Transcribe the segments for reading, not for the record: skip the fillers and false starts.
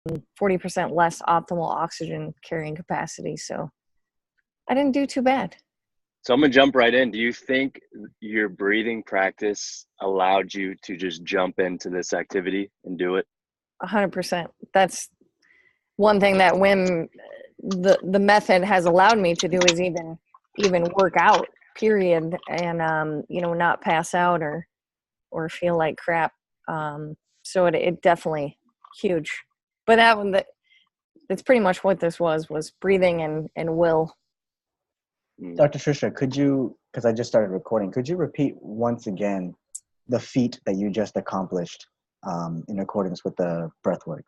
40% less optimal oxygen carrying capacity. So I didn't do too bad. So I'm gonna jump right in. Do you think your breathing practice allowed you to just jump into this activity and do it? 100%. That's one thing that when the method has allowed me to do is even work out, period, and not pass out or feel like crap. So it definitely huge. But that's pretty much what this was breathing and will. Dr. Trisha, could you, because I just started recording, could you repeat once again the feat that you just accomplished in accordance with the breathwork?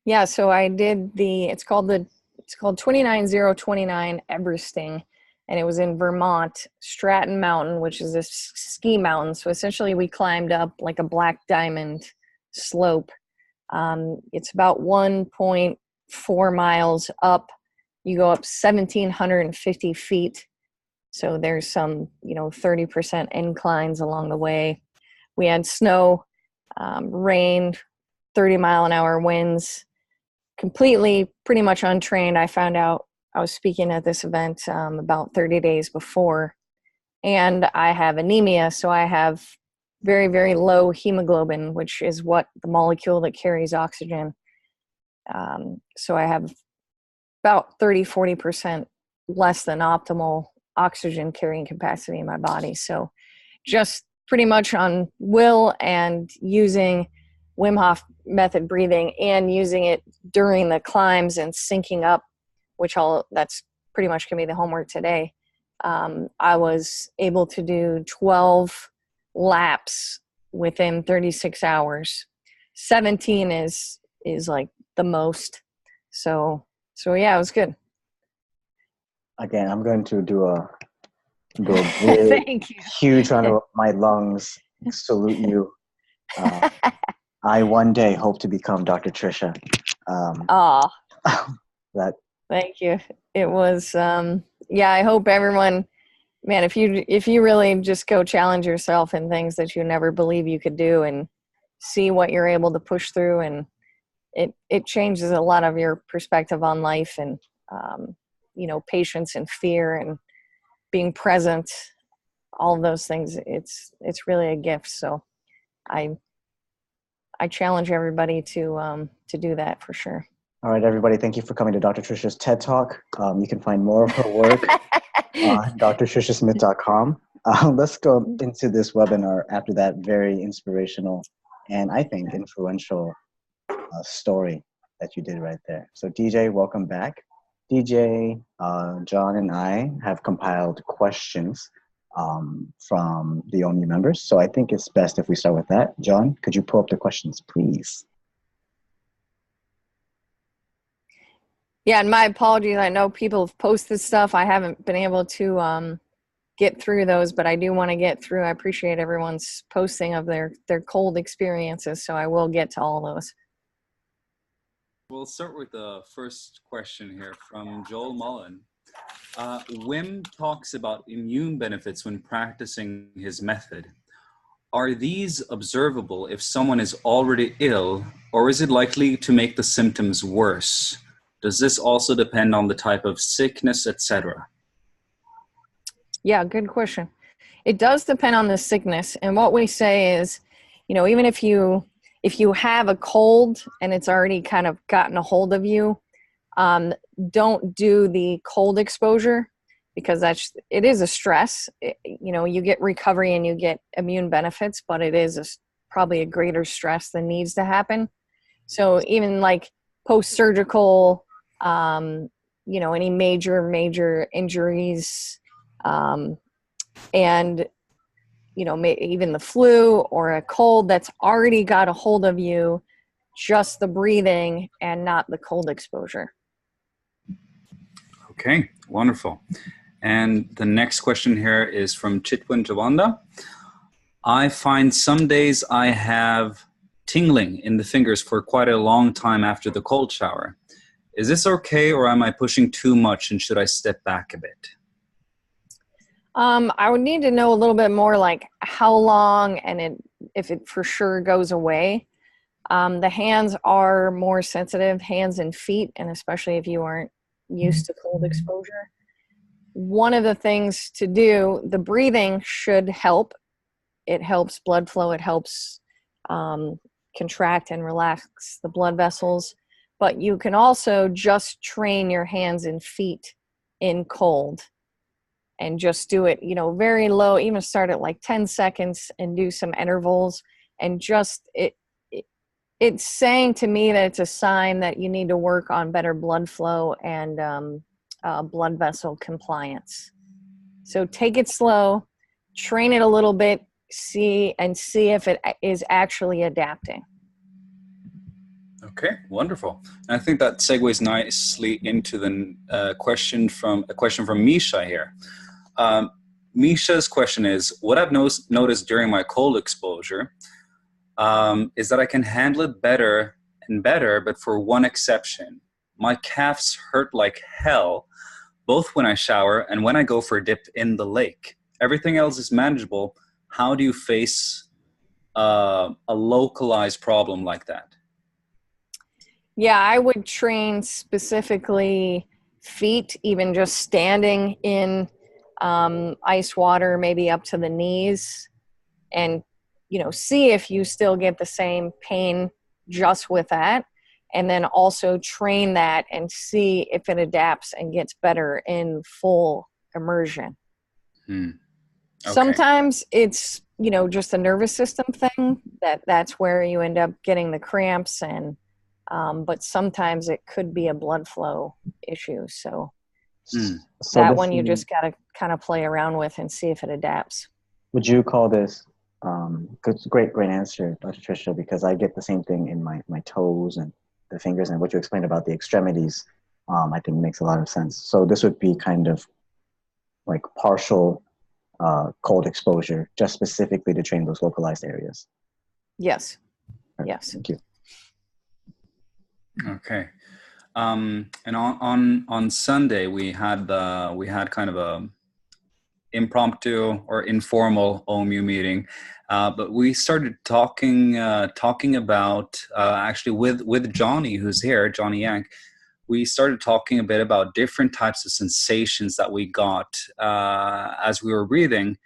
Yeah, so I did it's called 29029 Everesting, and it was in Vermont, Stratton Mountain, which is this ski mountain. So essentially we climbed up like a black diamond slope. It's about 1.4 miles up. You go up 1,750 feet. So there's some, 30% inclines along the way. We had snow, rain, 30-mile-an-hour winds, completely pretty much untrained. I found out I was speaking at this event about 30 days before, and I have anemia. So I have very, very low hemoglobin, which is what the molecule that carries oxygen. So I have about 30-40% less than optimal oxygen carrying capacity in my body. So just pretty much on will and using Wim Hof method breathing and using it during the climbs and syncing up, that's pretty much going to be the homework today. I was able to do 12 laps within 36 hours. 17 is like the most. So yeah, it was good. Again, I'm going to do a big, huge round of my lungs. Salute you. I one day hope to become Dr. Trisha. Thank you. It was, I hope everyone, man, if you really just go challenge yourself in things that you never believe you could do and see what you're able to push through, and it changes a lot of your perspective on life and, patience and fear and being present, all of those things. It's really a gift. So I challenge everybody to do that for sure. All right, everybody. Thank you for coming to Dr. Trisha's TED Talk. You can find more of her work on drtrishasmith.com. Let's go into this webinar after that very inspirational and I think influential story that you did right there. So DJ, welcome back. DJ, John, and I have compiled questions from the OMU members. So I think it's best if we start with that. John, could you pull up the questions, please? Yeah, and my apologies. I know people have posted stuff. I haven't been able to get through those, but I do want to get through. I appreciate everyone's posting of their cold experiences, so I will get to all those. We'll start with the first question here from Joel Mullen. Wim talks about immune benefits when practicing his method. Are these observable if someone is already ill, or is it likely to make the symptoms worse? Does this also depend on the type of sickness, etc.? Yeah, good question. It does depend on the sickness. And what we say is, even if you have a cold and it's already kind of gotten a hold of you, don't do the cold exposure, because it is a stress. You get recovery and you get immune benefits, but it is probably a greater stress than needs to happen. So even like post-surgical, any major injuries, and even the flu or a cold that's already got a hold of you, just the breathing and not the cold exposure. Okay, wonderful. And the next question here is from Chitwin Jawanda. I find some days I have tingling in the fingers for quite a long time after the cold shower. Is this okay, or am I pushing too much, and should I step back a bit? I would need to know a little bit more, like how long and if it for sure goes away. The hands are more sensitive, hands and feet, and especially if you aren't used to cold exposure. One of the things to do, the breathing should help. It helps blood flow. It helps contract and relax the blood vessels. But you can also just train your hands and feet in cold and just do it, very low, even start at like 10 seconds and do some intervals. And just it's saying to me that it's a sign that you need to work on better blood flow and blood vessel compliance. So take it slow, train it a little bit, see if it is actually adapting. Okay, wonderful. And I think that segues nicely into the question from Misha here. Misha's question is, what I've noticed during my cold exposure is that I can handle it better, but for one exception. My calves hurt like hell, both when I shower and when I go for a dip in the lake. Everything else is manageable. How do you face a localized problem like that? Yeah, I would train specifically feet, even just standing in ice water, maybe up to the knees, and see if you still get the same pain just with that, and then also train that and see if it adapts and gets better in full immersion. Okay. Sometimes it's just a nervous system thing that's where you end up getting the cramps, and but sometimes it could be a blood flow issue. So that one you just got to kind of play around with and see if it adapts. Would you call this great answer, Dr. Tricia, because I get the same thing in my toes and the fingers, and what you explained about the extremities, I think makes a lot of sense. So this would be kind of like partial cold exposure, just specifically to train those localized areas. Yes. Right. Yes. Thank you. Okay. And on Sunday we had kind of a impromptu or informal OMU meeting, but we started talking about actually with Johnny, who's here, Johnny Yank. We started talking a bit about different types of sensations that we got as we were breathing,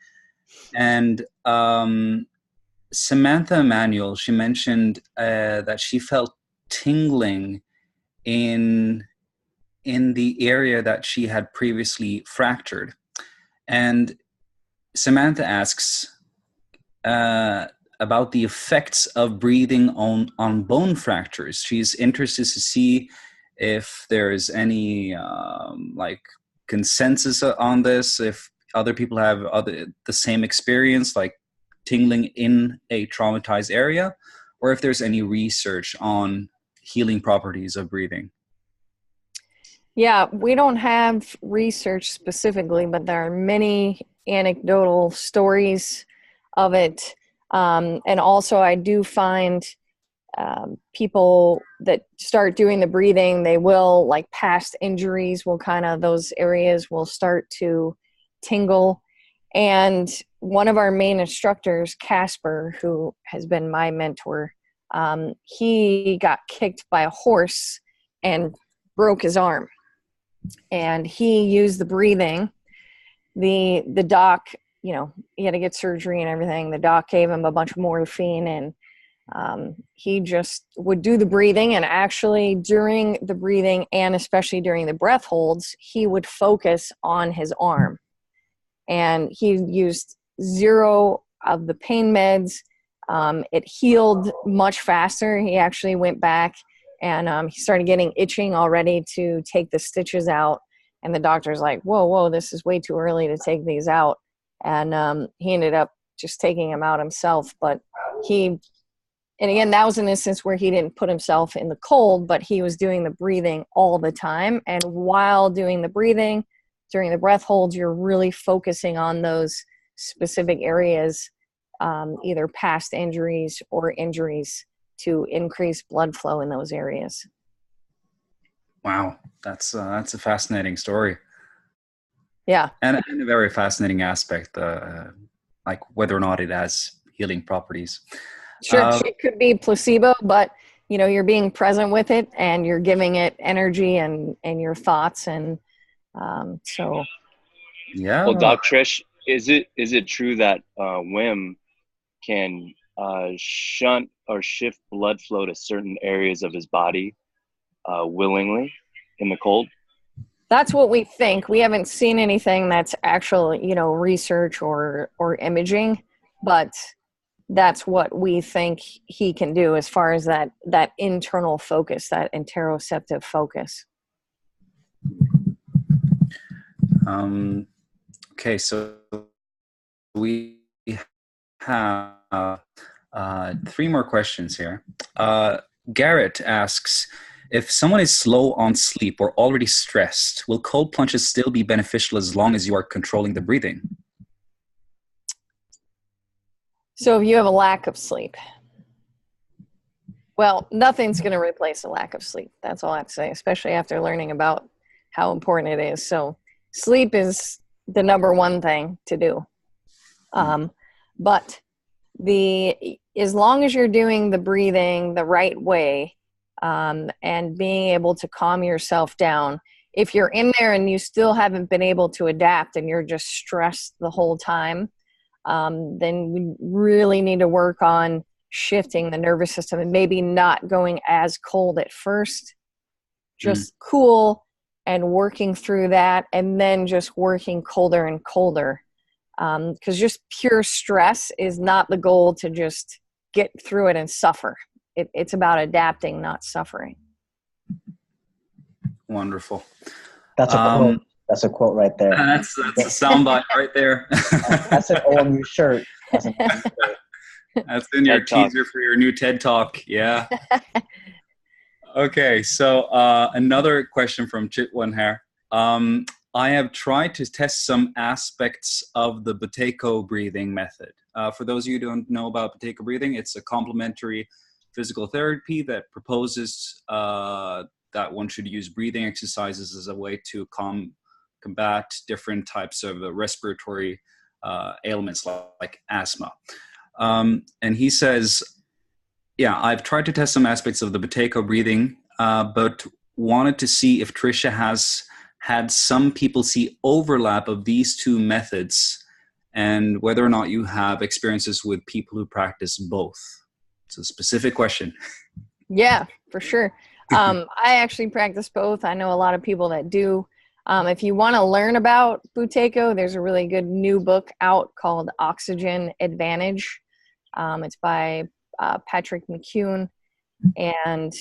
and Samantha Emanuel, she mentioned that she felt tingling in the area that she had previously fractured. And Samantha asks about the effects of breathing on bone fractures. She's interested to see if there is any like consensus on this, if other people have the same experience, like tingling in a traumatized area, or if there's any research on healing properties of breathing. Yeah, we don't have research specifically, but there are many anecdotal stories of it. And also I do find people that start doing the breathing, they will, like past injuries will those areas will start to tingle. And one of our main instructors, Casper, who has been my mentor, he got kicked by a horse and broke his arm. And he used the breathing. The doc, he had to get surgery and everything. The doc gave him a bunch of morphine, and he just would do the breathing. And actually during the breathing, and especially during the breath holds, he would focus on his arm. And he used 0 of the pain meds. It healed much faster. He actually went back and he started getting itching already to take the stitches out. And the doctor's like, whoa, this is way too early to take these out. And he ended up just taking them out himself. But and again, that was an instance where he didn't put himself in the cold, but he was doing the breathing all the time. And while doing the breathing, during the breath holds, you're really focusing on those specific areas, either past injuries or injuries, to increase blood flow in those areas. Wow, that's a fascinating story. Yeah, and a very fascinating aspect, like whether or not it has healing properties. Sure, it could be placebo, but you're being present with it and you're giving it energy and your thoughts, and so. Yeah. Well, Doc Trish, is it true that Wim can shunt or shift blood flow to certain areas of his body willingly in the cold? That's what we think. We haven't seen anything that's actual, research or imaging, but that's what we think he can do as far as that internal focus, that interoceptive focus. Okay, so we have 3 more questions here. Garrett asks, if someone is slow on sleep or already stressed, will cold plunges still be beneficial as long as you are controlling the breathing? So if you have a lack of sleep, well, nothing's going to replace a lack of sleep. That's all I have to say, especially after learning about how important it is. So sleep is the number one thing to do. But as long as you're doing the breathing the right way, and being able to calm yourself down, if you're in there and you still haven't been able to adapt and you're just stressed the whole time, then we really need to work on shifting the nervous system and maybe not going as cold at first, just cool and working through that, and then just working colder and colder. Because just pure stress is not the goal, to just get through it and suffer. It's about adapting, not suffering. Wonderful. That's a quote. That's a quote right there. That's a soundbite right there. That's an OMU shirt. That's in your teaser for your new TED Talk. Yeah. Okay, so another question from Chitwan here. I have tried to test some aspects of the Buteyko breathing method. For those of you who don't know about Buteyko breathing, it's a complementary physical therapy that proposes that one should use breathing exercises as a way to combat different types of respiratory ailments like asthma. And he says, yeah, I've tried to test some aspects of the Buteyko breathing, but wanted to see if Tricia has had some people see overlap of these two methods, and whether or not you have experiences with people who practice both. It's a specific question. Yeah, for sure. I actually practice both. I know a lot of people that do. If you want to learn about Buteyko, there's a really good new book out called Oxygen Advantage. It's by Patrick McCune. And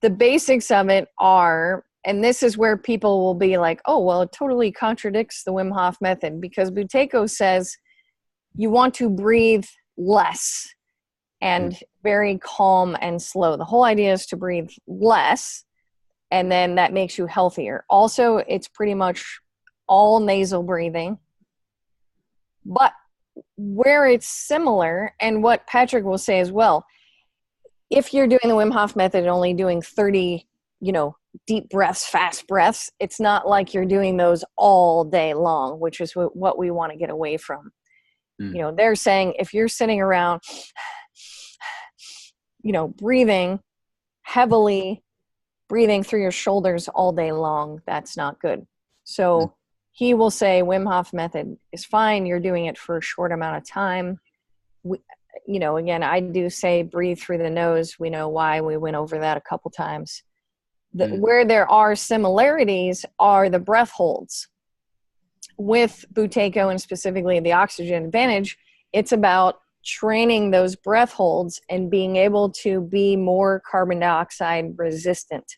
the basics of it are, and this is where people will be like, oh, well, it totally contradicts the Wim Hof method, because Buteyko says you want to breathe less and very calm and slow. The whole idea is to breathe less, and then that makes you healthier. Also, it's pretty much all nasal breathing. But where it's similar, and what Patrick will say as well, if you're doing the Wim Hof method and only doing 30, deep breaths, fast breaths, it's not like you're doing those all day long, which is what we want to get away from. They're saying if you're sitting around, breathing heavily, breathing through your shoulders all day long, that's not good. So he will say Wim Hof method is fine. You're doing it for a short amount of time. Again, I do say breathe through the nose. We know why. We went over that a couple times. Where there are similarities are the breath holds. With Buteyko, and specifically the Oxygen Advantage, it's about training those breath holds and being able to be more carbon dioxide resistant.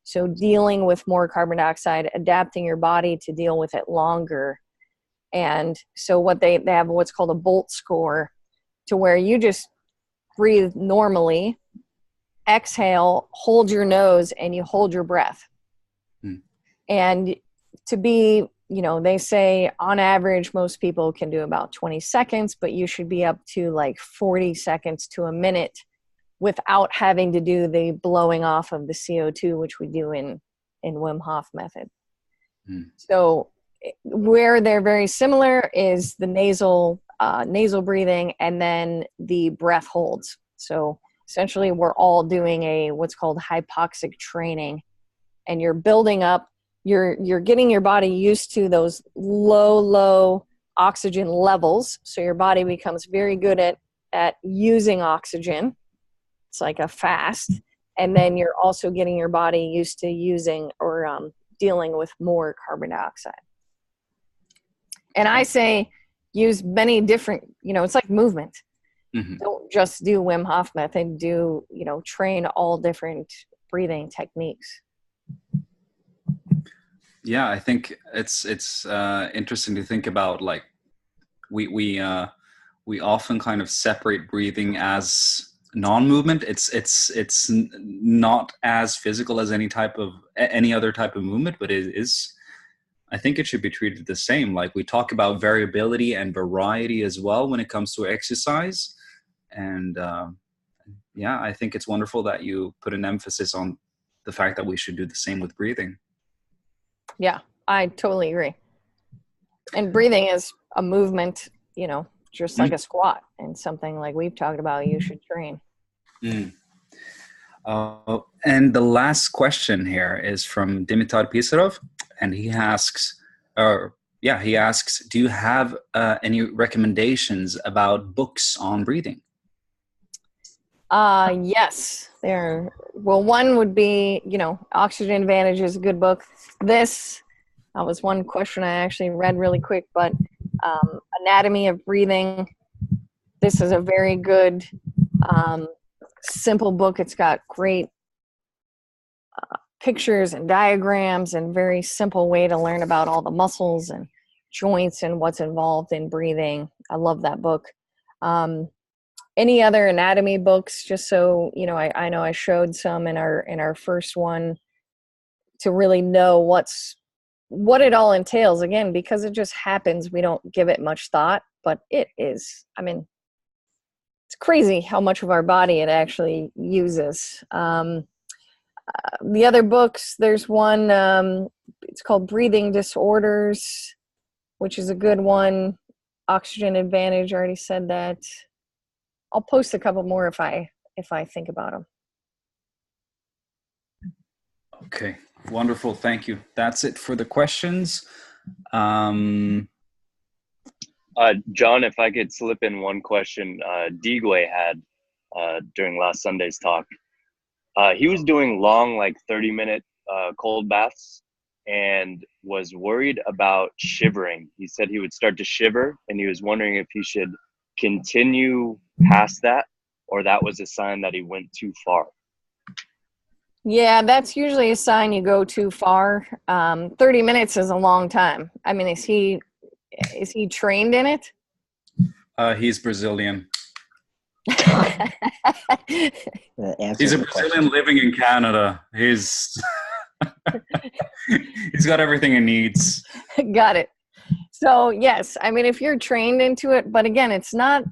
So dealing with more carbon dioxide, adapting your body to deal with it longer. And so what they have what's called a Bolt score, to where you just breathe normally, exhale, hold your nose, and you hold your breath. And to be, they say on average, most people can do about 20 seconds, but you should be up to like 40 seconds to a minute without having to do the blowing off of the CO2, which we do in Wim Hof method. So where they're very similar is the nasal nasal breathing, and then the breath holds. So essentially we're all doing what's called hypoxic training, and you're building up, you're getting your body used to those low oxygen levels. So your body becomes very good at using oxygen. It's like a fast. And then you're also getting your body used to using or dealing with more carbon dioxide. And I say use many different, it's like movement. Mm-hmm. Don't just do Wim Hof method, train all different breathing techniques. Yeah, I think it's interesting to think about, like we often kind of separate breathing as non-movement. It's not as physical as any other type of movement, but it is. I think it should be treated the same. Like we talk about variability and variety as well when it comes to exercise, and yeah, I think it's wonderful that you put an emphasis on the fact that we should do the same with breathing. Yeah, I totally agree. And breathing is a movement, just like a squat, and something like we've talked about you should train. And the last question here is from Dimitar Pisarov, and he asks, do you have any recommendations about books on breathing? Yes. One would be, Oxygen Advantage is a good book. That was one question I actually read really quick, but Anatomy of Breathing. This is a very good, simple book. It's got great pictures and diagrams and very simple way to learn about all the muscles and joints and what's involved in breathing. I love that book. Any other anatomy books, just so I know I showed some in our first one to really know what it all entails. Again, because it just happens, we don't give it much thought, but it is, it's crazy how much of our body it actually uses. The other books, there's one, it's called Breathing Disorders, which is a good one. Oxygen Advantage, I already said that. I'll post a couple more if I think about them. Okay, wonderful. Thank you. That's it for the questions. John, if I could slip in one question, Digwe had during last Sunday's talk. He was doing long, like 30-minute cold baths, and was worried about shivering. He said he would start to shiver, and he was wondering if he should continue past that, or that was a sign that he went too far. Yeah, that's usually a sign you go too far. 30 minutes is a long time. Is he trained in it? He's Brazilian. He's a Brazilian living in Canada. He's got everything he needs. Got it. So yes, if you're trained into it, but again, it's not,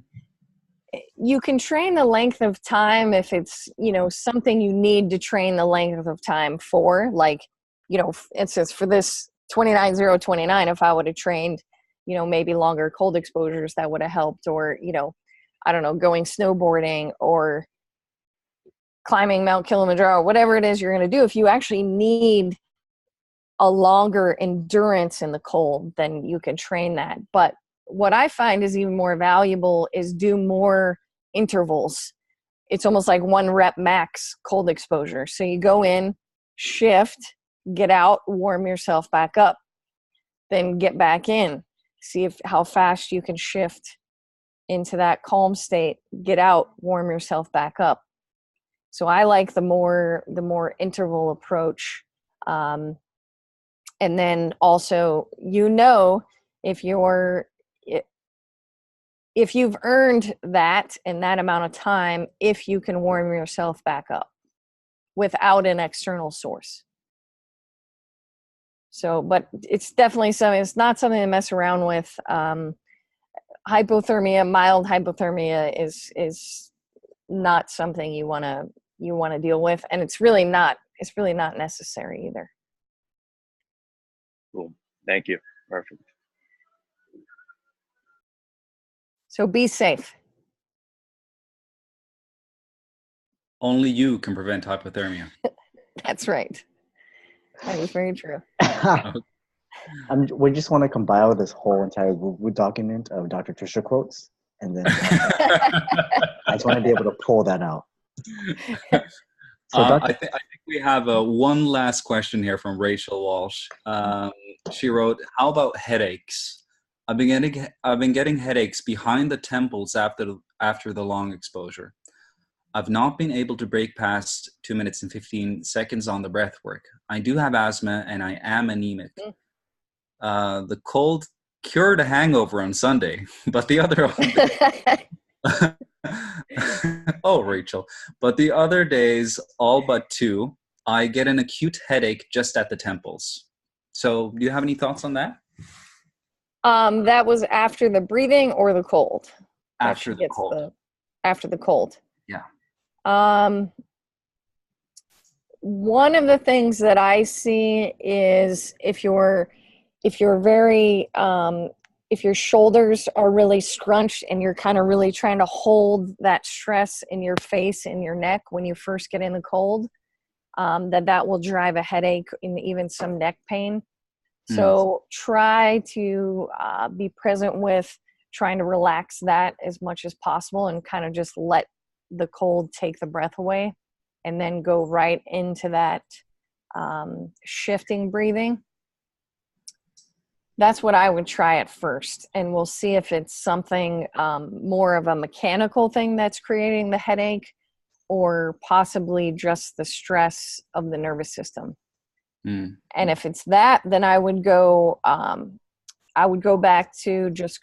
you can train the length of time if it's, something you need to train the length of time for, like, it says for this 29-0-29, if I would have trained, maybe longer cold exposures, that would have helped, or, I don't know, going snowboarding or climbing Mount Kilimanjaro, whatever it is you're going to do. If you actually need a longer endurance in the cold, then you can train that. But what I find is even more valuable is do more intervals. It's almost like 1 rep max cold exposure. So you go in, shift, get out, warm yourself back up, then get back in. See how fast you can shift into that calm state, get out, warm yourself back up. So I like the more interval approach. And then also, if you've earned that in that amount of time, if you can warm yourself back up without an external source. So, but it's definitely something, it's not something to mess around with. Hypothermia, mild hypothermia is not something you want to deal with. And it's really not necessary either. Cool. Thank you. Perfect. So be safe. Only you can prevent hypothermia. That's right. That is very true. We just want to compile this whole entire Google document of Dr. Trisha quotes, and then I just want to be able to pull that out. So I think we have one last question here from Rachel Walsh. She wrote, "How about headaches? I've been getting headaches behind the temples after the long exposure. I've not been able to break past 2 minutes and 15 seconds on the breath work. I do have asthma and I am anemic. The cold cured a hangover on Sunday, but the other oh, Rachel, but the other days, all but 2, I get an acute headache just at the temples." So do you have any thoughts on that? That was after the breathing or the cold? After the cold. After the cold. Yeah. One of the things that I see is if your shoulders are really scrunched and you're kind of really trying to hold that stress in your face and your neck when you first get in the cold, that will drive a headache and even some neck pain. So try to be present with trying to relax that as much as possible and kind of just let the cold take the breath away, and then go right into that shifting breathing. That's what I would try at first, and we'll see if it's something more of a mechanical thing that's creating the headache, or possibly just the stress of the nervous system. And if it's that, then I would go back to just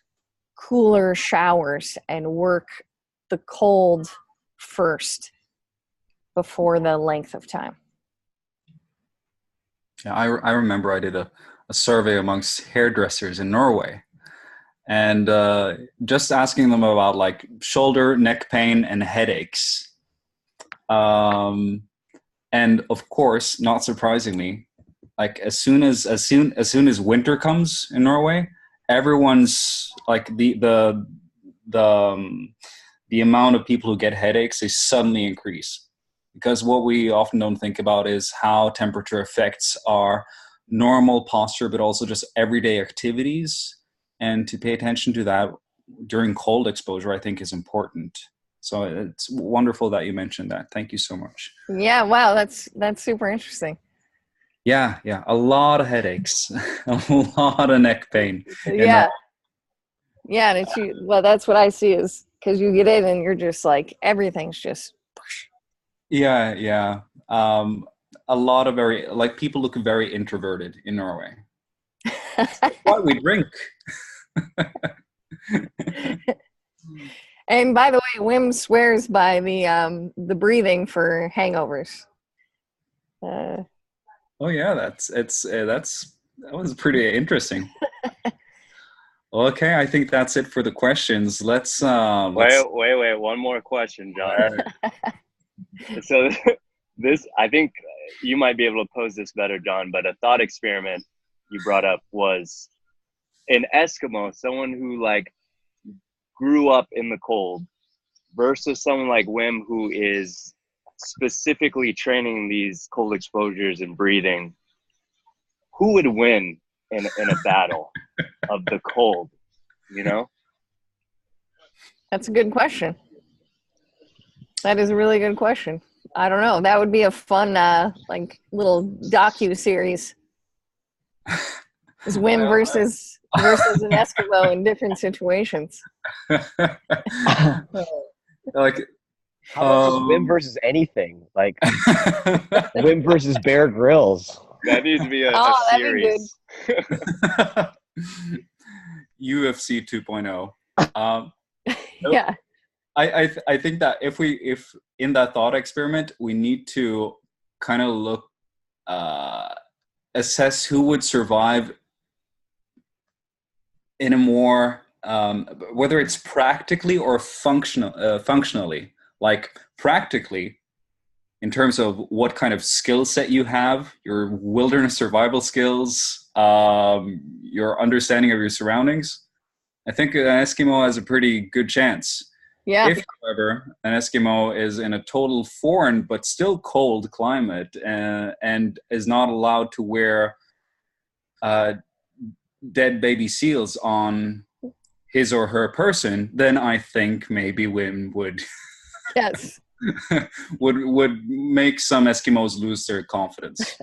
cooler showers and work the cold first before the length of time. Yeah, I remember I did a survey amongst hairdressers in Norway, and just asking them about like shoulder, neck pain, and headaches. And of course, not surprisingly, like as soon as winter comes in Norway, everyone's like the amount of people who get headaches, they suddenly increase. Because what we often don't think about is how temperature affects our normal posture, but also just everyday activities. And to pay attention to that during cold exposure, I think is important. So it's wonderful that you mentioned that. Thank you so much. Yeah, wow, that's super interesting. Yeah, a lot of headaches, a lot of neck pain. Yeah, and well, that's what I see is because you get in and you're just like everything's just. Yeah. A lot of people look very introverted in Norway. That's why we drink. And by the way, Wim swears by the breathing for hangovers. Oh yeah, that was pretty interesting. Okay, I think that's it for the questions. Let's wait. One more question, John. So this, I think you might be able to pose this better, John, but a thought experiment you brought up was an Eskimo, someone who like grew up in the cold, versus someone like Wim who is specifically training these cold exposures and breathing. Who would win in a battle of the cold, you know? That's a good question. That is a really good question. I don't know. That would be a fun, like little docu-series. It's Wim versus an Eskimo in different situations. Like, Wim versus anything, like Wim versus Bear Grylls. That needs to be a series. UFC 2.0. Yeah. I think that if in that thought experiment, we need to kind of look, assess who would survive in a more, whether it's practically or functionally. Like practically, in terms of what kind of skill set you have, your wilderness survival skills, your understanding of your surroundings. I think an Eskimo has a pretty good chance. Yeah. If, however, an Eskimo is in a total foreign but still cold climate and is not allowed to wear dead baby seals on his or her person, then I think maybe Wim would Yes. would make some Eskimos lose their confidence.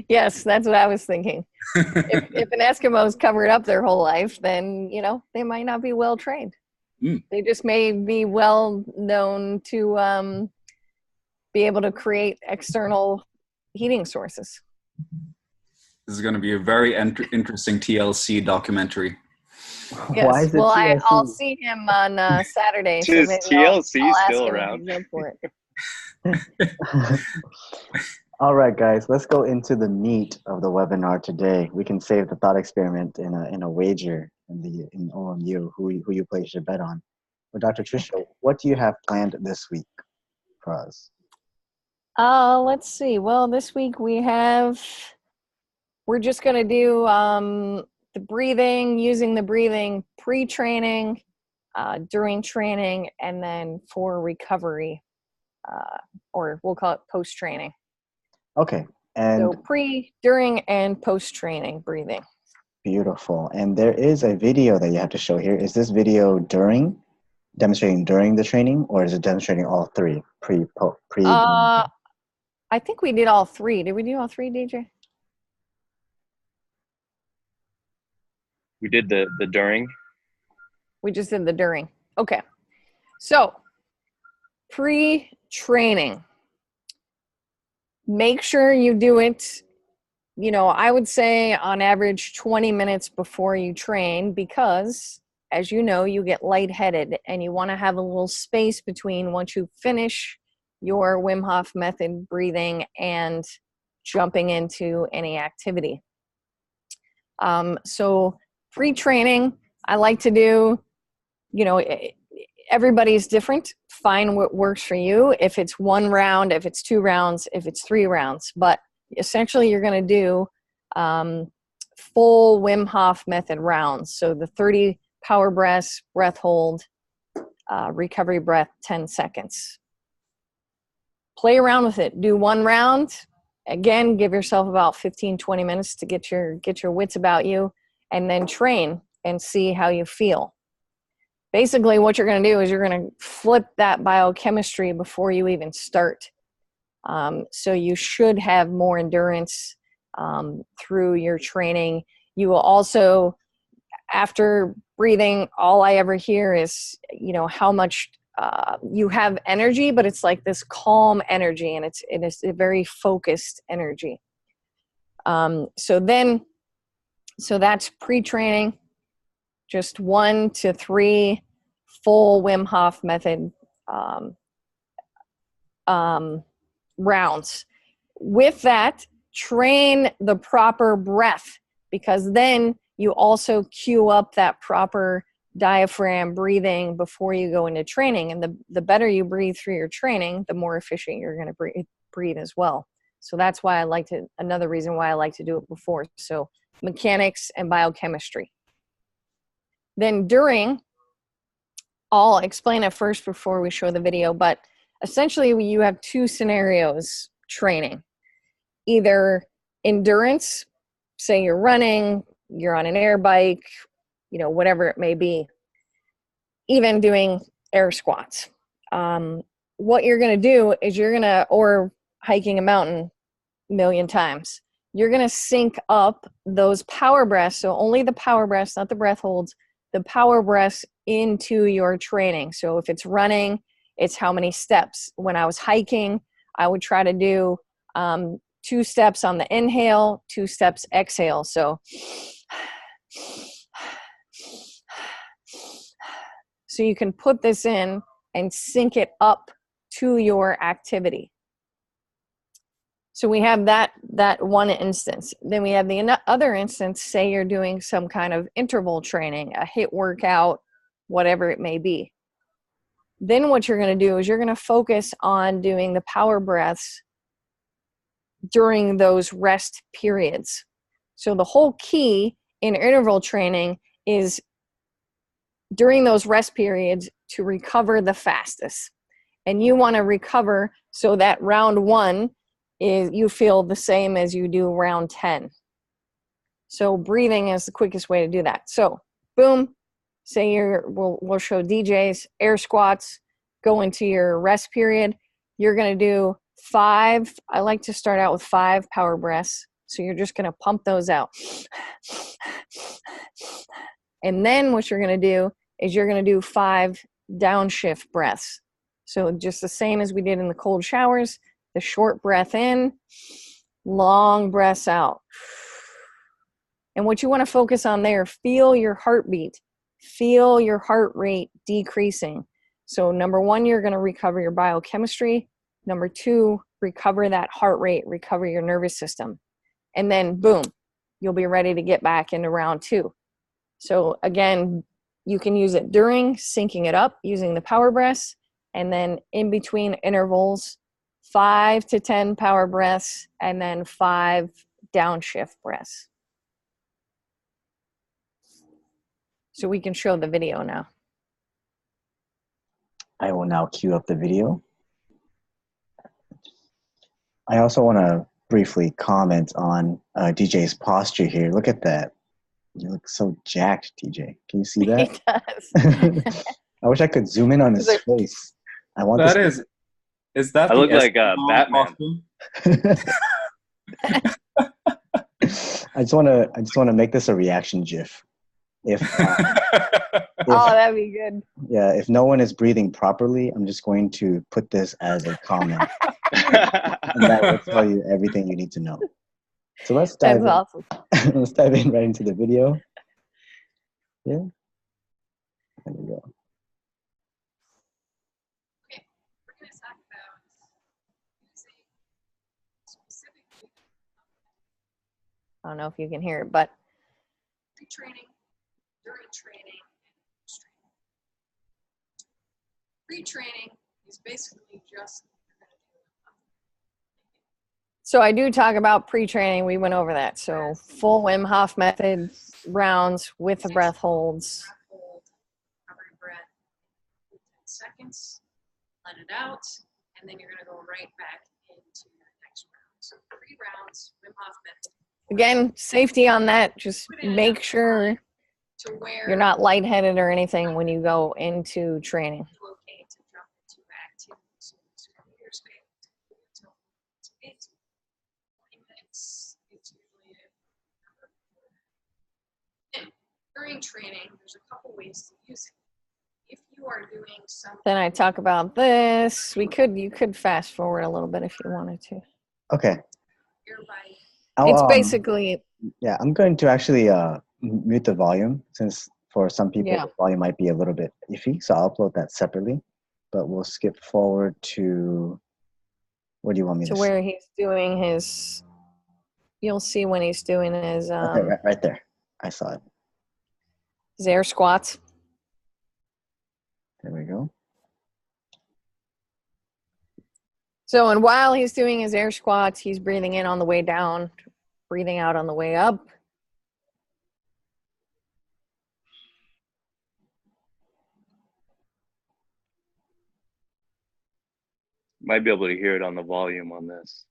Yes, that's what I was thinking. If an Eskimo's covered up their whole life, then, you know, they might not be well trained. Mm. They just may be well known to be able to create external heating sources. This is going to be a very interesting TLC documentary. Yes. Why is it Well, TLC? I'll see him on Saturday. So Is maybe TLC I'll ask still him around? if he's up for it. All right, guys, let's go into the meat of the webinar today. We can save the thought experiment in a wager in OMU, who you place your bet on. But Dr. Tricia, what do you have planned this week for us? Let's see. Well, this week we're just going to do the breathing, using the breathing pre-training, during training, and then for recovery, or we'll call it post-training. Okay, and So pre, during, and post-training breathing. beautiful. And there is a video that you have to show here. Is this video demonstrating during the training, or is it demonstrating all three, pre? I think we did all three. Did we do all three, DJ? We did the during. We just did the during. Okay. So pre-training. Make sure you do it, you know, I would say on average 20 minutes before you train, because as you know, you get lightheaded and you want to have a little space between once you finish your Wim Hof method breathing and jumping into any activity. So pre-training, I like to do, you know, everybody's different. Find what works for you. If it's 1 round, if it's 2 rounds, if it's 3 rounds. But essentially, you're going to do full Wim Hof method rounds. So the 30 power breaths, breath hold, recovery breath, 10 seconds. Play around with it. Do 1 round. Again, give yourself about 15, 20 minutes to get your wits about you, and then train and see how you feel. Basically, what you're going to do is you're going to flip that biochemistry before you even start. So you should have more endurance through your training. You will also, after breathing, all I ever hear is, you know, how much you have energy, but it's like this calm energy, and it is a very focused energy. So that's pre-training. Just 1 to 3 full Wim Hof method rounds. With that, train the proper breath, because then you also cue up that proper diaphragm breathing before you go into training. And the better you breathe through your training, the more efficient you're going to breathe as well. So that's why another reason why I like to do it before. So mechanics and biochemistry. Then during, I'll explain it first before we show the video, but essentially you have 2 scenarios training. Either endurance, say you're running, you're on an air bike, you know, whatever it may be, even doing air squats. What you're going to do is or hiking a mountain a million times, you're going to sync up those power breaths. So only the power breaths, not the breath holds, the power breaths into your training. So if it's running, it's how many steps. When I was hiking, I would try to do 2 steps on the inhale, 2 steps exhale. So you can put this in and sync it up to your activity. So we have that one instance. Then we have the other instance, say you're doing some kind of interval training, a HIIT workout, whatever it may be. Then what you're going to do is you're going to focus on doing the power breaths during those rest periods. So the whole key in interval training is during those rest periods to recover the fastest. And you want to recover so that round 1 is you feel the same as you do round 10. So breathing is the quickest way to do that. So boom, say we'll show DJs air squats, go into your rest period. You're going to do 5. I like to start out with 5 power breaths. So you're just going to pump those out. And then what you're going to do is you're going to do 5 downshift breaths. So just the same as we did in the cold showers, the short breath in, long breaths out. And what you want to focus on there, feel your heartbeat, feel your heart rate decreasing. So number 1, you're going to recover your biochemistry. Number 2, recover that heart rate, recover your nervous system. And then boom, you'll be ready to get back into round 2. So again, you can use it during, syncing it up using the power breaths, and then in between intervals, 5 to 10 power breaths, and then 5 downshift breaths. So we can show the video now. I will now cue up the video. I also want to briefly comment on DJ's posture here. Look at that. You look so jacked, DJ. Can you see that? He does. I wish I could zoom in on his face. I want That this. is that I the look like Eskimo Batman. costume? I just want to make this a reaction GIF. If Oh, that'd be good. yeah, if no one is breathing properly, I'm just going to put this as a comment, and that will tell you everything you need to know. So let's dive That's in. awesome. Let's dive in right into the video. Yeah, there we go. Okay, we're going to talk about using specifically I don't know if you can hear it, but pre-training, during training, and post-training. Pre-training is basically just so I do talk about pre-training. We went over that. So full Wim Hof method rounds with the breath holds. breath hold, recovery breath, 10 seconds, let it out, and then you're going to go right back into your next round. So 3 rounds, Wim Hof method. Again, safety on that. Just make sure To where you're not lightheaded or anything when you go into training. okay to jump into activities. So here's until 20 minutes. It's usually during training. There's a couple ways to use it. If you are doing something, Then I talk about this. You could fast forward a little bit if you wanted to. Okay. hereby It's basically, Yeah, I'm going to actually mute the volume since for some people Yeah. the volume might be a little bit iffy, so I'll upload that separately. But we'll skip forward to where do you want me to to where he's doing his, you'll see when he's doing his, Okay, right there. I saw it. his air squats. There we go. So, and while he's doing his air squats, he's breathing in on the way down, breathing out on the way up. Might be able to hear it on the volume on this.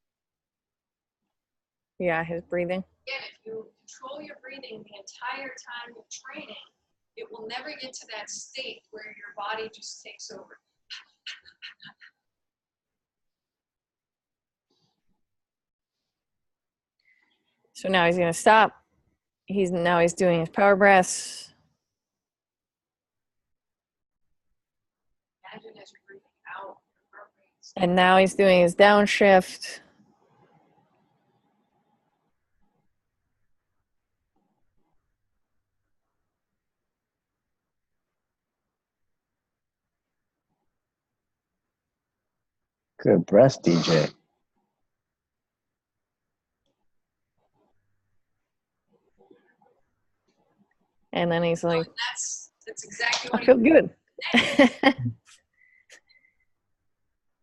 Yeah, his breathing. again, if you control your breathing the entire time of training, it will never get to that state where your body just takes over. So now he's going to stop. He's doing his power breaths. Imagine as you're breathing out, your heart rate's And now he's doing his downshift. Good breast, DJ. And then he's like, that's exactly I what feel good.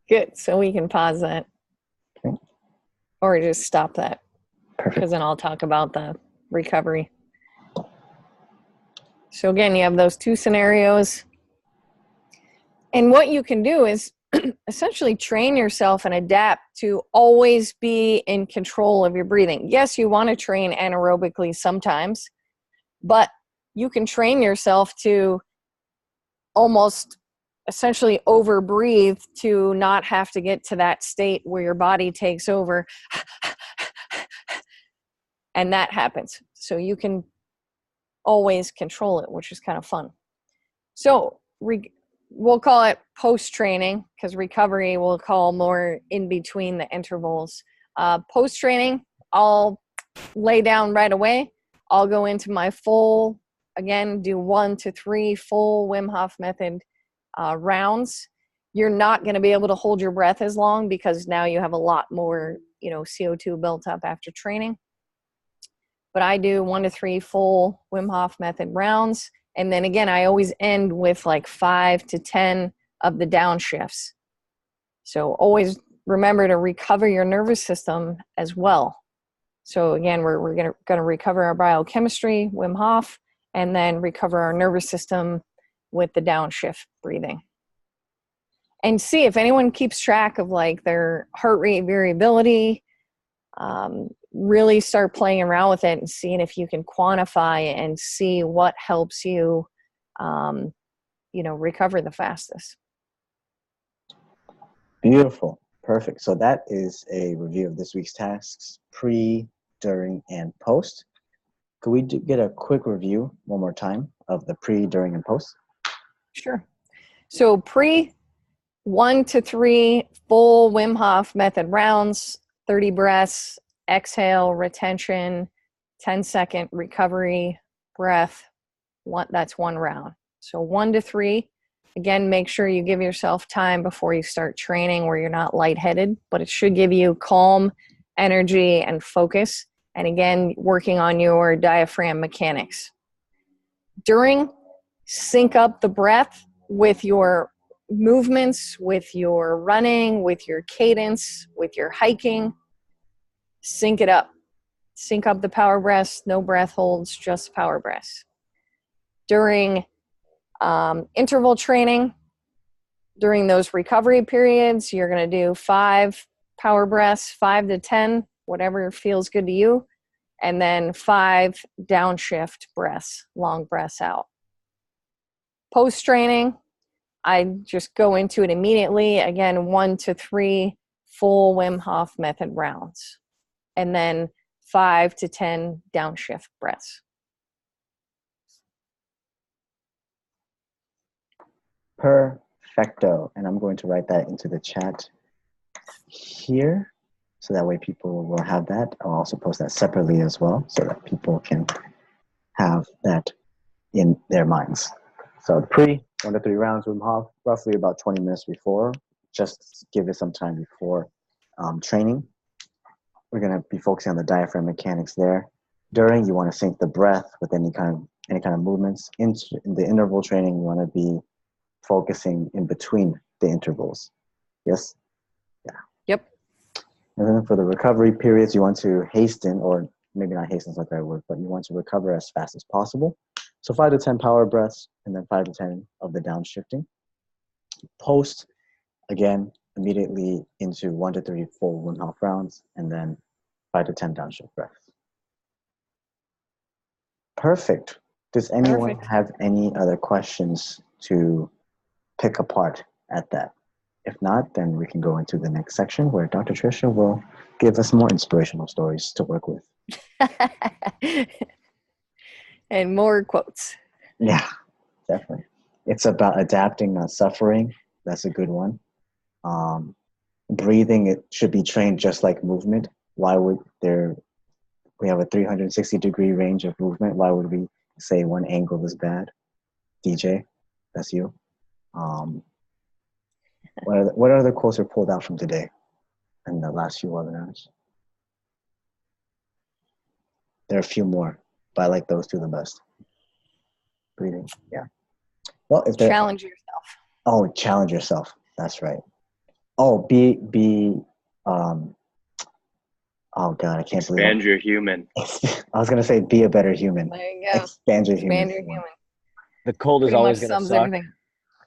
Good. So we can pause that. Okay. Or just stop that. Perfect. Because then I'll talk about the recovery. So again, you have those two scenarios. And what you can do is essentially train yourself and adapt to always be in control of your breathing. Yes, you want to train anaerobically sometimes, but you can train yourself to almost essentially over breathe to not have to get to that state where your body takes over and that happens. So you can always control it, which is kind of fun. So we'll call it post-training, because recovery we'll call more in between the intervals. Post-training, I'll lay down right away. I'll go into my full, again, do 1 to 3 full Wim Hof method rounds. You're not going to be able to hold your breath as long because now you have a lot more, CO2 built up after training. But I do 1 to 3 full Wim Hof method rounds. And then again, I always end with like 5 to 10 of the downshifts. So always remember to recover your nervous system as well. So again, we're going to recover our biochemistry, Wim Hof, and then recover our nervous system with the downshift breathing. And see if anyone keeps track of like their heart rate variability. Really start playing around with it and seeing if you can quantify and see what helps you, recover the fastest. Beautiful. Perfect. So that is a review of this week's tasks, pre, during, and post. Could we get a quick review one more time of the pre, during, and post? Sure. So pre, 1 to 3 full Wim Hof method rounds, 30 breaths, exhale, retention, 10-second recovery, breath. That's 1 round. So 1 to 3. Again, make sure you give yourself time before you start training where you're not lightheaded, but it should give you calm, energy, and focus. And again, working on your diaphragm mechanics. During, sync up the breath with your movements, with your running, with your cadence, with your hiking. Sync it up. Sync up the power breaths, no breath holds, just power breaths. During interval training, during those recovery periods, you're going to do 5 power breaths, 5 to 10, whatever feels good to you, and then 5 downshift breaths, long breaths out. Post-training, I just go into it immediately. Again, 1 to 3 full Wim Hof method rounds, and then 5 to 10 downshift breaths. Perfecto. And I'm going to write that into the chat here, so that way people will have that. I'll also post that separately as well, so that people can have that in their minds. So the pre, 1 to 3 rounds Wim Hof, roughly about 20 minutes before. Just give it some time before training. We're going to be focusing on the diaphragm mechanics there. During, you want to sync the breath with any kind of movements. In the interval training, you want to be focusing in between the intervals. Yes? Yeah. Yep. And then for the recovery periods, you want to hasten, or maybe not hasten is not the right word, but you want to recover as fast as possible. So 5 to 10 power breaths, and then 5 to 10 of the downshifting. Post, again, immediately into 1 to 3 full Wim Hof rounds, and then 5 to 10 downshift breaths. Perfect. Does anyone have any other questions to pick apart at that? If not, then we can go into the next section where Dr. Tricia will give us more inspirational stories to work with. And more quotes. Yeah, definitely. It's about adapting, not suffering. That's a good one. Breathing, it should be trained just like movement. Why would we have a 360-degree range of movement. Why would we say one angle is bad? DJ, that's you. What other quotes are pulled out from today and the last few webinars? There are a few more, but I like those two the best. Breathing, yeah. Well, if challenge yourself. Oh, challenge yourself. That's right. Oh, oh God, I can't believe Expand your human. I was gonna say be a better human. There you go. Expand your Expand human. your human. The cold is Pretty much always going to sums suck. everything.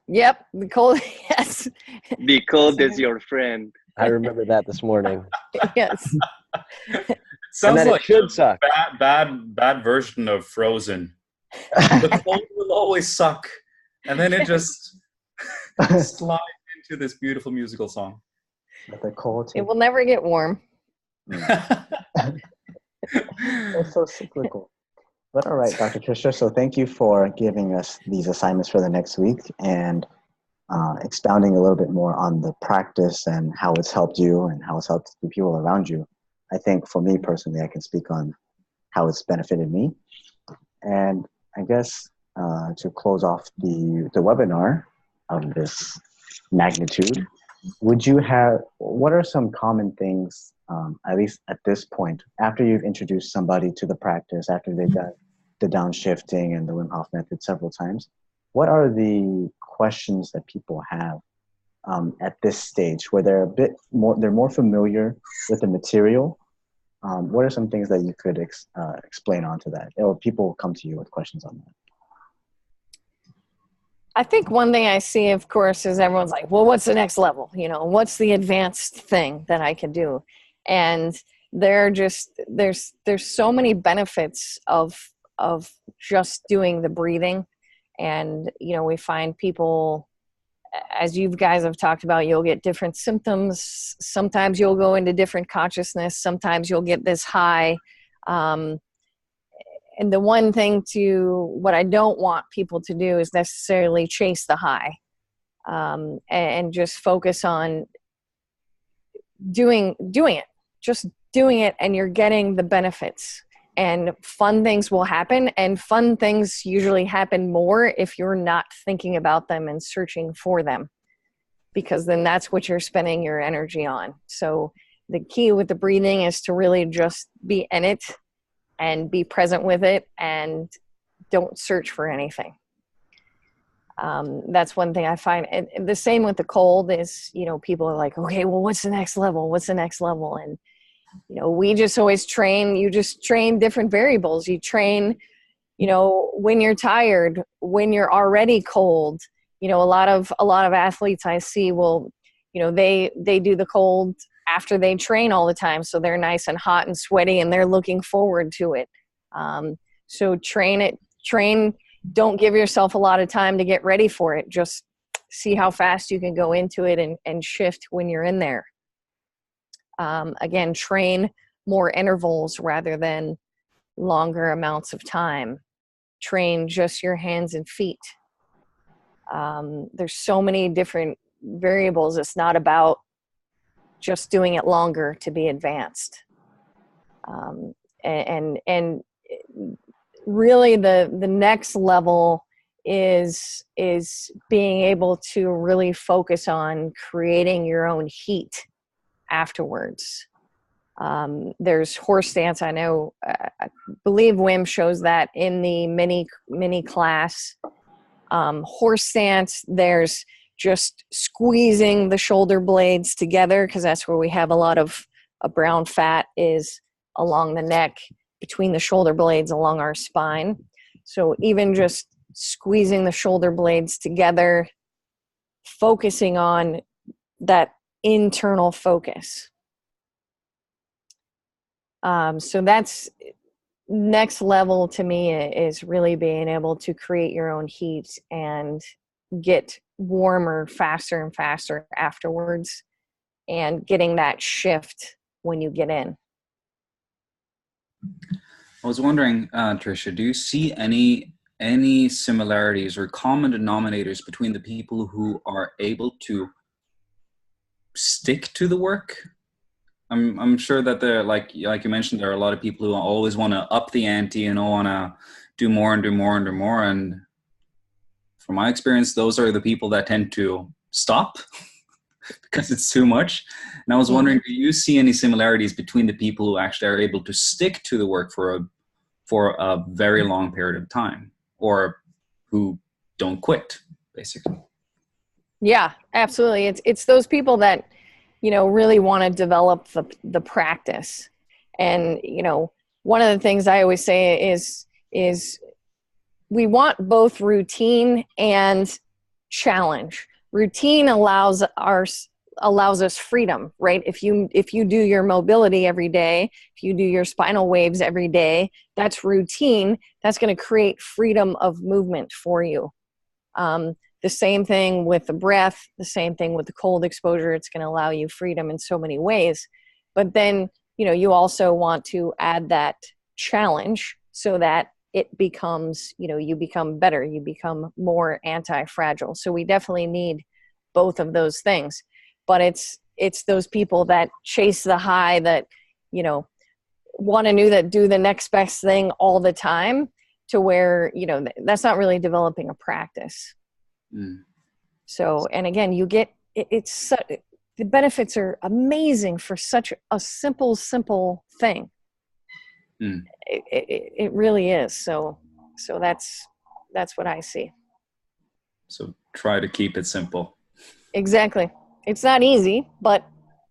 Yep, the cold. Yes. Be cold is your friend. I remember that this morning. Yes. And Sounds then it like should a suck. bad version of Frozen. The cold will always suck, and then it just slides into this beautiful musical song. But the cold. It will never get warm. It's so cyclical. But all right, Dr. Trisha, so thank you for giving us these assignments for the next week and expounding a little bit more on the practice and how it's helped you and how it's helped the people around you. I think for me personally, I can speak on how it's benefited me. And I guess to close off the webinar of this magnitude, what are some common things, at least at this point, after you've introduced somebody to the practice, after they've done the downshifting and the Wim Hof method several times, what are the questions that people have at this stage where they're more familiar with the material? What are some things that you could explain onto that? Or people come to you with questions on that? I think one thing I see, of course, is everyone's like, well, what's the next level? You know, what's the advanced thing that I can do? And there's so many benefits of just doing the breathing. And, you know, we find people, as you guys have talked about, you'll get different symptoms. Sometimes you'll go into different consciousness. Sometimes you'll get this high. And the one thing what I don't want people to do is necessarily chase the high, and just focus on doing it, just doing it, and you're getting the benefits. And fun things will happen, and fun things usually happen more if you're not thinking about them and searching for them, because then that's what you're spending your energy on. So the key with the breathing is to really just be in it and be present with it and don't search for anything. That's one thing I find. And the same with the cold is, you know, people are like, okay, well, what's the next level? What's the next level? And, you know, we just always you just train different variables. You train, you know, when you're tired, when you're already cold. You know, a lot of athletes I see will, you know, they do the cold after they train all the time. So they're nice and hot and sweaty and they're looking forward to it. So train, don't give yourself a lot of time to get ready for it. Just see how fast you can go into it and shift when you're in there. Again, train more intervals rather than longer amounts of time. Train just your hands and feet. There's so many different variables. It's not about just doing it longer to be advanced. And really the next level is being able to really focus on creating your own heat afterwards. There's horse stance. I know, I believe Wim shows that in the mini class. Horse stance, there's just squeezing the shoulder blades together, because that's where we have a lot of brown fat is along the neck, between the shoulder blades, along our spine. So even just squeezing the shoulder blades together, focusing on that internal focus. So that's next level to me, is really being able to create your own heat and get warmer faster and faster afterwards, and getting that shift when you get in. I was wondering, Tricia, do you see any similarities or common denominators between the people who are able to stick to the work? I'm sure that there, like you mentioned, there are a lot of people who always want to up the ante and want to do more and do more and do more. And from my experience, those are the people that tend to stop because it's too much. And I was wondering, do you see any similarities between the people who actually are able to stick to the work for a very long period of time, or who don't quit, basically? Yeah, absolutely. It's those people that, you know, really want to develop the practice. And, you know, one of the things I always say is we want both routine and challenge. Routine allows us freedom, right? If you do your mobility every day, if you do your spinal waves every day, that's routine. That's going to create freedom of movement for you. The same thing with the breath, the same thing with the cold exposure. It's going to allow you freedom in so many ways. But then, you also want to add that challenge so that it becomes, you become better, you become more anti-fragile. So we definitely need both of those things. But it's those people that chase the high, that, want to do the next best thing all the time, to where, that's not really developing a practice. So, and again, you get, the benefits are amazing for such a simple thing. It really is. So that's what I see. So try to keep it simple. Exactly. It's not easy, but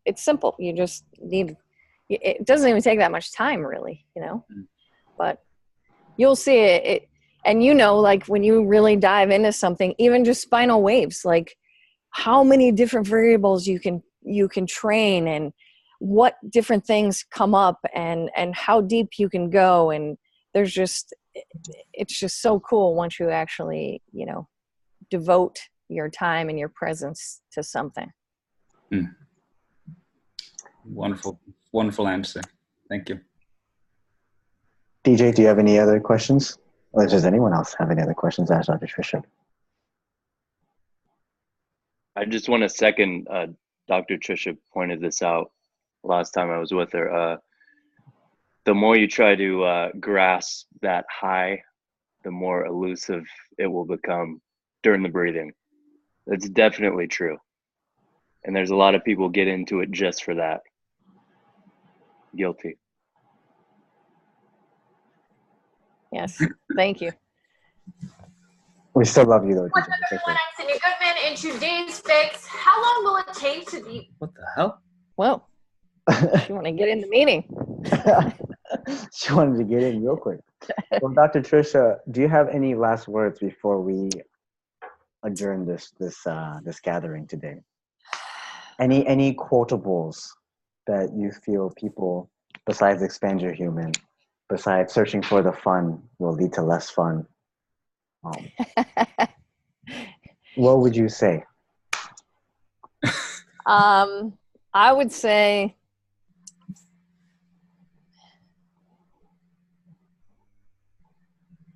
it's simple. You just need, it doesn't even take that much time, really, but you'll see it. And like when you really dive into something, even just spinal waves, like how many different variables you can train, and what different things come up, and how deep you can go. And it's just so cool once you actually, devote your time and your presence to something. Wonderful answer. Thank you. DJ, do you have any other questions? Or does anyone else have any other questions? Ask Dr. Trisha. I just want to second, Dr. Trisha pointed this out last time I was with her. The more you try to grasp that high, the more elusive it will become during the breathing. That's definitely true. And there's a lot of people get into it just for that. Guilty. Yes. Thank you. We still love you, though. What's up, everyone? I'm Cindy Goodman. In today's fix, how long will it take to be? What the hell? Well, you want to get in the meeting. She wanted to get in real quick. Well, Dr. Trisha, do you have any last words before we adjourn this gathering today? Any quotables that you feel people, besides expand your human, besides searching for the fun, will lead to less fun? What would you say? I would say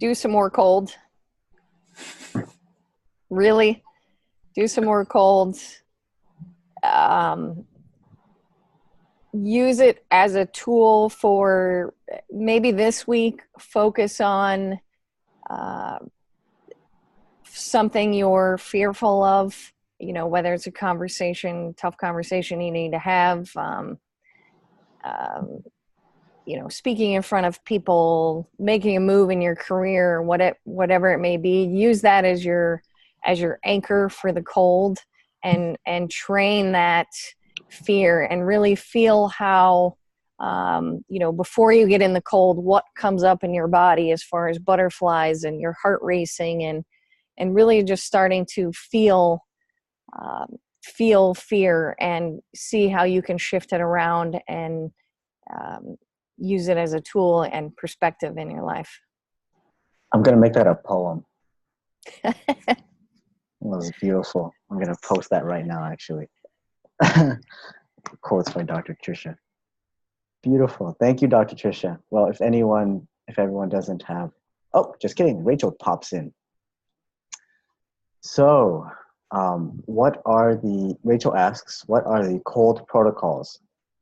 do some more cold. Really, do some more cold. Use it as a tool for maybe this week. Focus on something you're fearful of, whether it's a tough conversation you need to have, speaking in front of people, making a move in your career, whatever it may be. Use that as your anchor for the cold, and train that fear, and really feel how, before you get in the cold, what comes up in your body as far as butterflies and your heart racing, and really just starting to feel fear, and see how you can shift it around, and use it as a tool and perspective in your life. I'm going to make that a poem. It was beautiful. I'm going to post that right now, actually. Quotes by Dr. Trisha. Beautiful. Thank you, Dr. Trisha. Well, if everyone doesn't have, just kidding. Rachel pops in. So, Rachel asks, what are the cold protocols?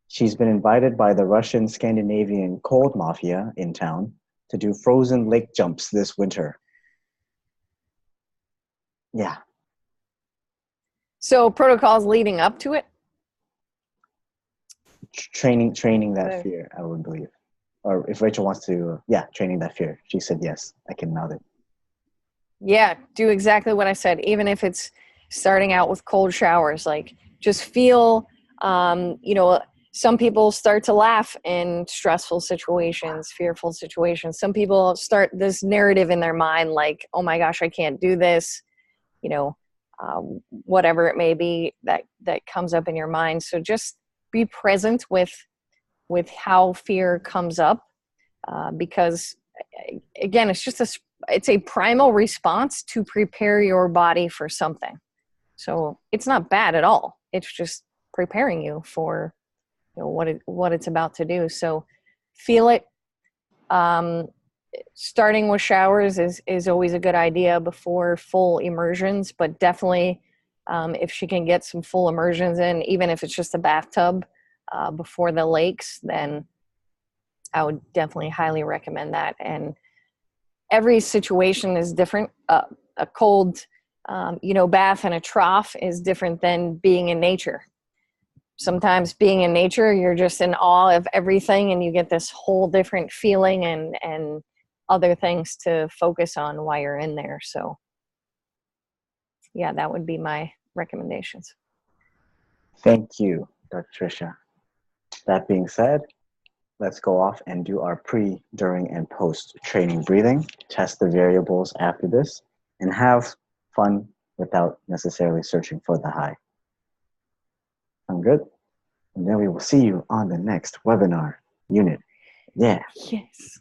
She's been invited by the Russian Scandinavian cold mafia in town to do frozen lake jumps this winter. Yeah. So protocols leading up to it? Training that fear, I would believe. Or if Rachel wants to, training that fear. She said yes. I can nod it. Yeah, do exactly what I said. Even if it's starting out with cold showers, like just feel, some people start to laugh in stressful situations, fearful situations. Some people start this narrative in their mind like, oh my gosh, I can't do this, you know, whatever it may be that comes up in your mind. So just be present with how fear comes up, because again, it's a primal response to prepare your body for something. So it's not bad at all. It's just preparing you for, you know, what it's about to do. So feel it. Starting with showers is always a good idea before full immersions, but definitely if she can get some full immersions in, even if it's just a bathtub before the lakes, then I would definitely highly recommend that. And every situation is different. A cold, bath in a trough is different than being in nature. Sometimes being in nature, you're just in awe of everything and you get this whole different feeling and other things to focus on while you're in there. So yeah, that would be my recommendations. Thank you, Dr. Tricia. That being said, let's go off and do our pre, during, and post-training breathing, test the variables after this, and have fun without necessarily searching for the high. Sound good? And then we will see you on the next webinar unit. Yeah. Yes.